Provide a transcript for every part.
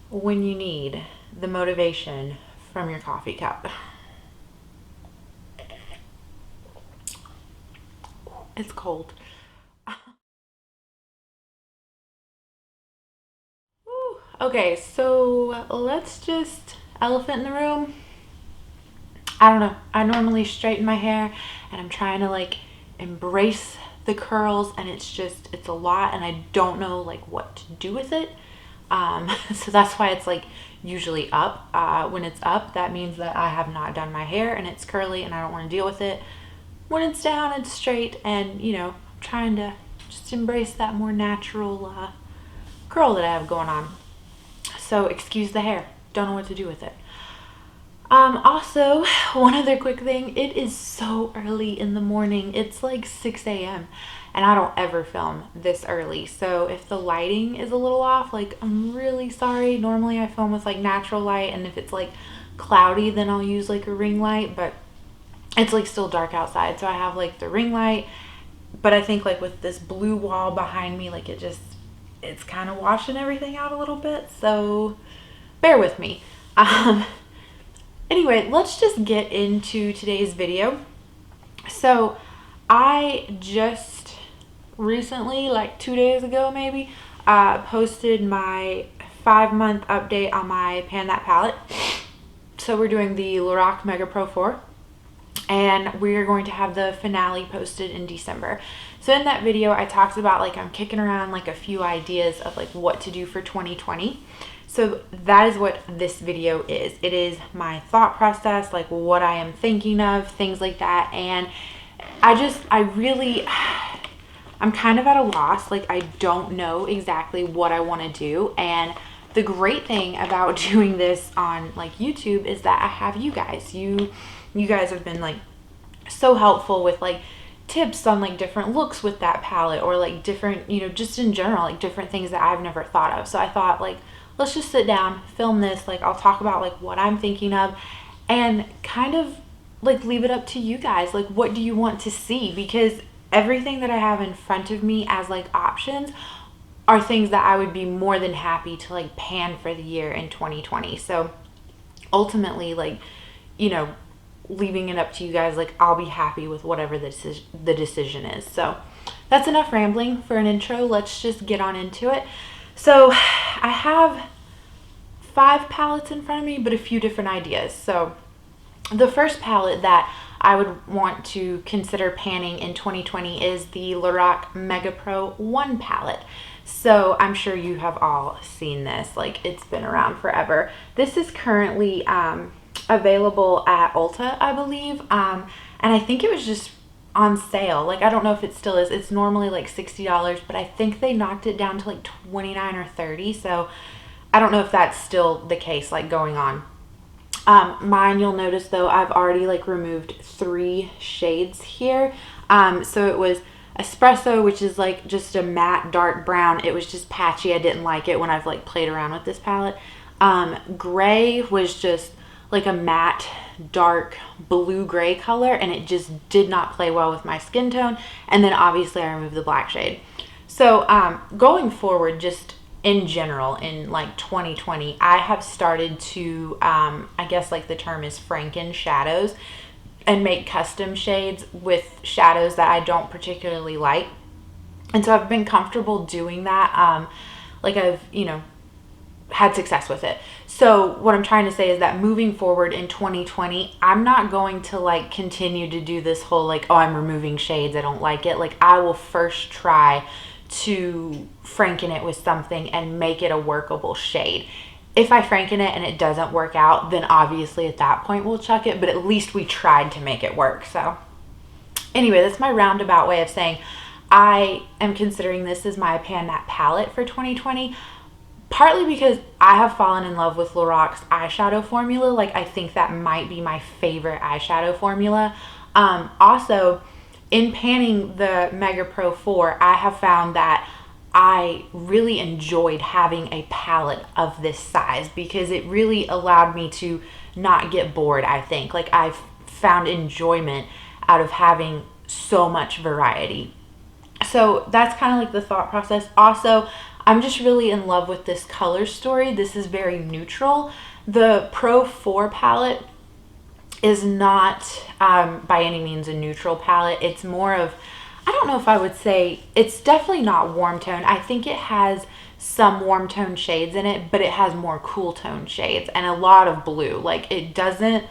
when you need the motivation from your coffee cup. It's cold. Okay, so let's just, elephant in the room. I don't know. I normally straighten my hair and I'm trying to like embrace the curls, and it's a lot and I don't know like what to do with it. So that's why it's like usually up. When it's up, that means that I have not done my hair and it's curly and I don't want to deal with it. When it's down, it's straight, and I'm trying to just embrace that more natural curl that I have going on. So excuse the hair. Don't know what to do with it. Also, one other quick thing, it is so early in the morning. It's like 6 a.m. and I don't ever film this early. So if the lighting is a little off, like, I'm really sorry. Normally I film with like natural light, and if it's like cloudy, then I'll use like a ring light, but it's like still dark outside. So I have like the ring light, but I think like with this blue wall behind me, like it's kind of washing everything out a little bit. So bear with me. Anyway, let's just get into today's video. So I just recently, like 2 days ago maybe, posted my 5-month update on my Pan That palette. So we're doing the Lorac Mega Pro 4, and we're going to have the finale posted in December. So in that video, I talked about like I'm kicking around like a few ideas of like what to do for 2020. So that is what this video is. It is my thought process, like what I am thinking of, things like that. And I'm kind of at a loss. Like I don't know exactly what I want to do. And the great thing about doing this on like YouTube is that I have you guys. You guys have been like so helpful with like tips on like different looks with that palette, or like different, just in general, like different things that I've never thought of. So I thought like, let's just sit down, film this, like I'll talk about like what I'm thinking of, and kind of like leave it up to you guys. Like, what do you want to see? Because everything that I have in front of me as like options are things that I would be more than happy to like pan for the year in 2020. So ultimately, like, leaving it up to you guys, like I'll be happy with whatever the decision is. So that's enough rambling for an intro. Let's just get on into it. So I have 5 palettes in front of me, but a few different ideas. So the first palette that I would want to consider panning in 2020 is the Lorac Mega Pro 1 palette. So I'm sure you have all seen this, like it's been around forever. This is currently available at Ulta, I believe, and I think it was just on sale. Like I don't know if it still is. It's normally like $60, but I think they knocked it down to like 29 or 30. So I don't know if that's still the case, like going on. Mine, you'll notice though, I've already like removed 3 shades here. So it was espresso, which is like just a matte dark brown. It was just patchy. I didn't like it when I've like played around with this palette. Gray was just like a matte dark blue gray color, and it just did not play well with my skin tone. And then obviously I removed the black shade. So going forward, just in general in like 2020, I have started to I guess like the term is franken shadows, and make custom shades with shadows that I don't particularly like. And so I've been comfortable doing that. Like I've had success with it. So what I'm trying to say is that moving forward in 2020, I'm not going to like continue to do this whole like, oh, I'm removing shades, I don't like it. Like I will first try to franken it with something and make it a workable shade. If I franken it and it doesn't work out, then obviously at that point we'll chuck it, but at least we tried to make it work. So anyway, that's my roundabout way of saying I am considering this as my Pan That palette for 2020. Partly because I have fallen in love with Lorac's eyeshadow formula. Like I think that might be my favorite eyeshadow formula. Also, in panning the Mega Pro 4, I have found that I really enjoyed having a palette of this size, because it really allowed me to not get bored, I think. Like I've found enjoyment out of having so much variety. So that's kind of like the thought process. Also, I'm just really in love with this color story. This is very neutral. The Pro 4 palette is not by any means a neutral palette. It's more of, I don't know if I would say, it's definitely not warm tone. I think it has some warm tone shades in it, but it has more cool tone shades and a lot of blue. Like, it doesn't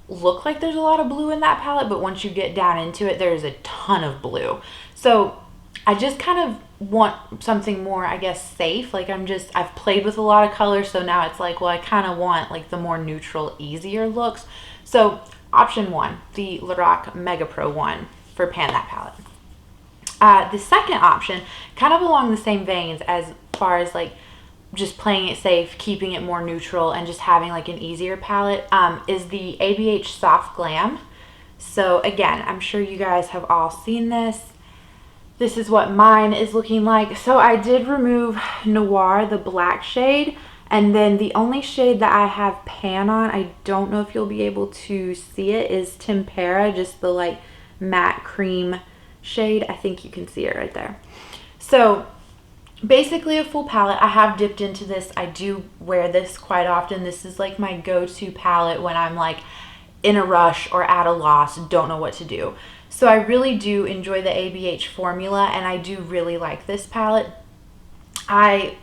look like there's a lot of blue in that palette, but once you get down into it, there's a ton of blue. So I just kind of want something more, I guess, safe. Like, I've played with a lot of colors, so now it's like, well, I kind of want like the more neutral, easier looks. So option 1, the Lorac Mega Pro 1 for Pan That palette. The second option, kind of along the same veins as far as like just playing it safe, keeping it more neutral, and just having like an easier palette, is the ABH Soft Glam. So again, I'm sure you guys have all seen this. This is what mine is looking like. So I did remove Noir, the black shade, and then the only shade that I have pan on, I don't know if you'll be able to see it, is Tempera, just the like matte cream shade. I think you can see it right there. So basically a full palette. I have dipped into this. I do wear this quite often. This is like my go-to palette when I'm like in a rush or at a loss, don't know what to do. So I really do enjoy the ABH formula, and I do really like this palette. I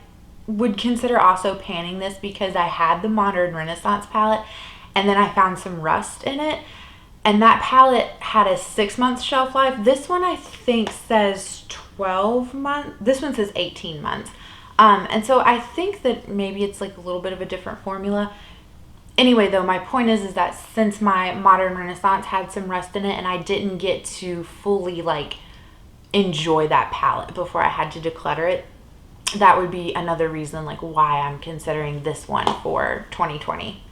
would consider also panning this because I had the Modern Renaissance palette and then I found some rust in it. And that palette had a 6-month shelf life. This one I think says 12 months. This one says 18 months. And so I think that maybe it's like a little bit of a different formula. Anyway, though, my point is that since my Modern Renaissance had some rust in it and I didn't get to fully like enjoy that palette before I had to declutter it, that would be another reason like why I'm considering this one for 2020.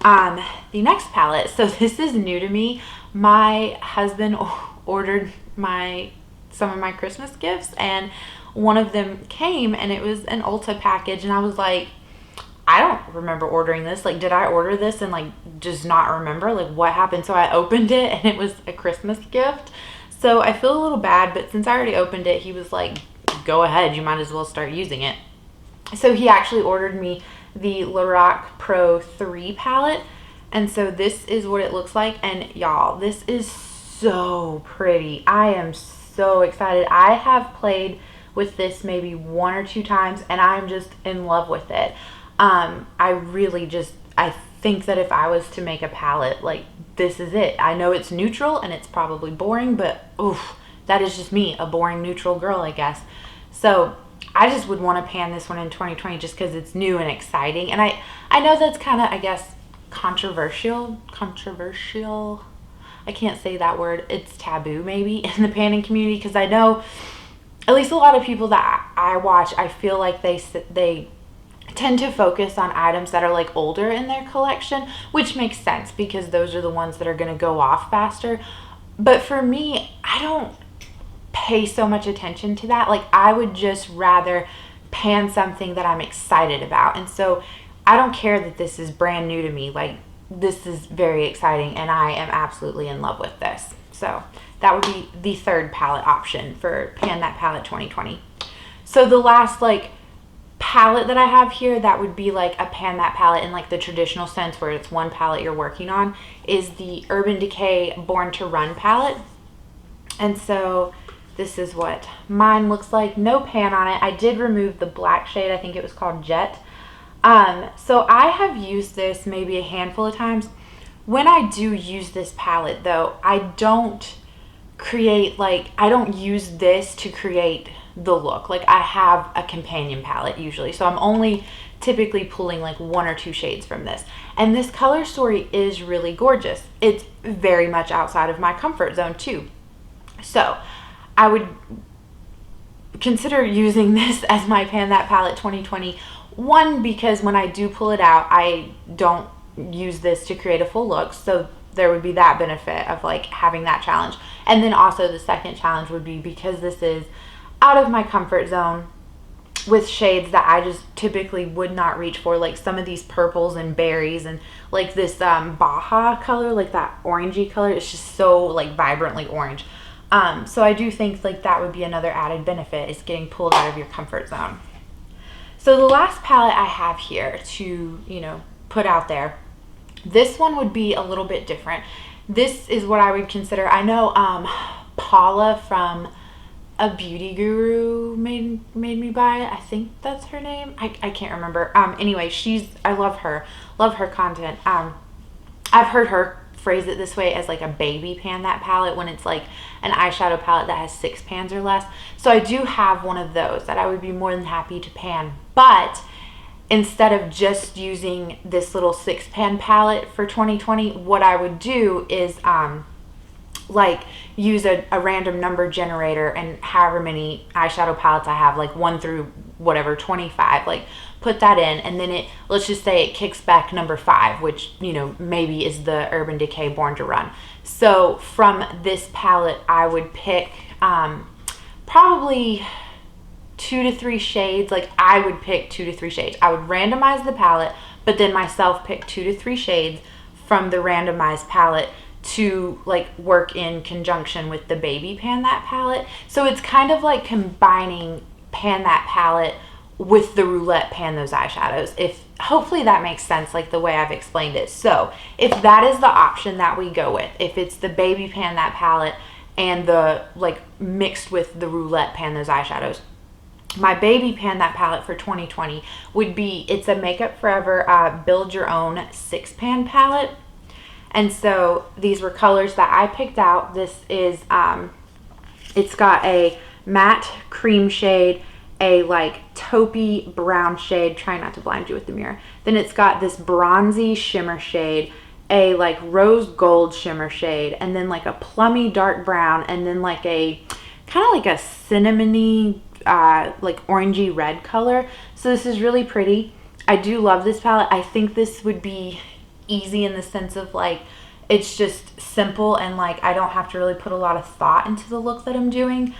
The next palette, so this is new to me. My husband ordered some of my Christmas gifts, and one of them came and it was an Ulta package, and I was like, I don't remember ordering this. Like, did I order this and like just not remember? Like, what happened? So I opened it and it was a Christmas gift. So I feel a little bad, but since I already opened it, he was like, go ahead, you might as well start using it. So he actually ordered me the Lorac Pro 3 palette, and so this is what it looks like. And y'all, this is so pretty. I am so excited. I have played with this maybe 1 or 2 times and I'm just in love with it. I think that if I was to make a palette, like, this is it. I know it's neutral and it's probably boring, but oof, that is just me, a boring neutral girl, I guess. So I just would want to pan this one in 2020 just because it's new and exciting. And I know that's kind of, I guess, controversial. I can't say that word. It's taboo maybe in the panning community, because I know at least a lot of people that I watch, I feel like they tend to focus on items that are like older in their collection, which makes sense because those are the ones that are going to go off faster. But for me, I don't pay so much attention to that. Like, I would just rather pan something that I'm excited about. And so I don't care that this is brand new to me. Like, this is very exciting and I am absolutely in love with this. So that would be the third palette option for Pan That Palette 2020. So the last like palette that I have here that would be like a Pan That palette in like the traditional sense where it's one palette you're working on is the Urban Decay Born to Run palette. And so this is what mine looks like. No pan on it. I did remove the black shade. I think it was called Jet. So I have used this maybe a handful of times. When I do use this palette though, I don't use this to create the look. Like, I have a companion palette usually, so I'm only typically pulling like 1 or 2 shades from this. And this color story is really gorgeous. It's very much outside of my comfort zone too. So I would consider using this as my Pan That Palette 2020. One, because when I do pull it out, I don't use this to create a full look, so there would be that benefit of like having that challenge. And then also the second challenge would be because this is out of my comfort zone with shades that I just typically would not reach for, like some of these purples and berries and like this Baja color, like that orangey color. It's just so like vibrantly orange. So I do think like that would be another added benefit, is getting pulled out of your comfort zone. So the last palette I have here to, you know, put out there, this one would be a little bit different. This is what I would consider, I know Paula from A Beauty Guru made me buy it. I think that's her name. I can't remember. Anyway, I love her content. I've heard her phrase it this way as like a baby pan that palette when it's like an eyeshadow palette that has 6 pans or less. So I do have one of those that I would be more than happy to pan, but instead of just using this little 6-pan palette for 2020, what I would do is like use a random number generator, and however many eyeshadow palettes I have, like 1 through whatever 25, like put that in, and then let's just say it kicks back number 5, which, you know, maybe is the Urban Decay Born to Run. So from this palette I would pick probably 2 to 3 shades. Like I would pick 2 to 3 shades. I would randomize the palette, but then myself pick 2 to 3 shades from the randomized palette to like work in conjunction with the baby pan that palette. So it's kind of like combining pan that palette with the roulette pan those eyeshadows. If hopefully that makes sense, like the way I've explained it. So if that is the option that we go with, if it's the baby pan that palette and the like mixed with the roulette pan those eyeshadows, my baby pan that palette for 2020 would be, it's a Makeup Forever Build Your Own 6-pan palette. And so these were colors that I picked out. This is it's got a matte cream shade, a like taupey brown shade, try not to blind you with the mirror, then it's got this bronzy shimmer shade, a like rose gold shimmer shade, and then like a plummy dark brown, and then like a kind of like a cinnamony like orangey red color. So this is really pretty. I do love this palette. I think this would be easy in the sense of like it's just simple, and like I don't have to really put a lot of thought into the look that I'm doing.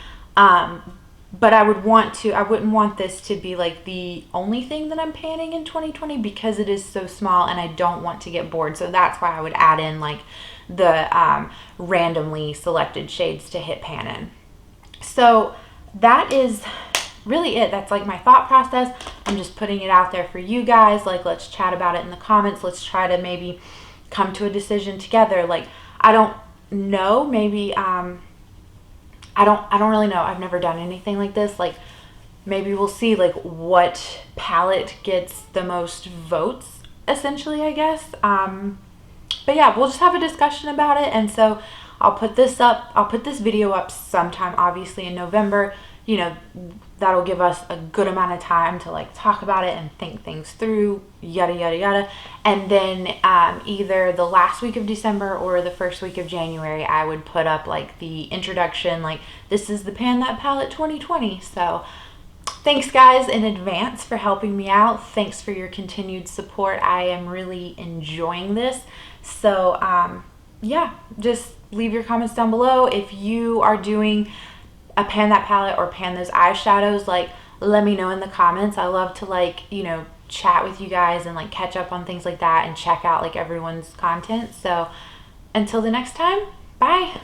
But I wouldn't want this to be like the only thing that I'm panning in 2020, because it is so small and I don't want to get bored. So that's why I would add in like the randomly selected shades to hit pan in. So that is really it. That's like my thought process. I'm just putting it out there for you guys. Like, let's chat about it in the comments. Let's try to maybe come to a decision together. Like, I don't know, maybe I don't really know. I've never done anything like this. Like, maybe we'll see like what palette gets the most votes, essentially, I guess. But yeah, we'll just have a discussion about it. And so I'll put this video up sometime, obviously in November. You know, that'll give us a good amount of time to like talk about it and think things through, yada yada yada. And then either the last week of December or the first week of January, I would put up like the introduction, like this is the Pan That Palette 2020. So thanks guys in advance for helping me out. Thanks for your continued support. I am really enjoying this. So yeah, just leave your comments down below. If you are doing a pan that palette or pan those eyeshadows, like let me know in the comments. I love to like, you know, chat with you guys and like catch up on things like that and check out like everyone's content. So until the next time, bye.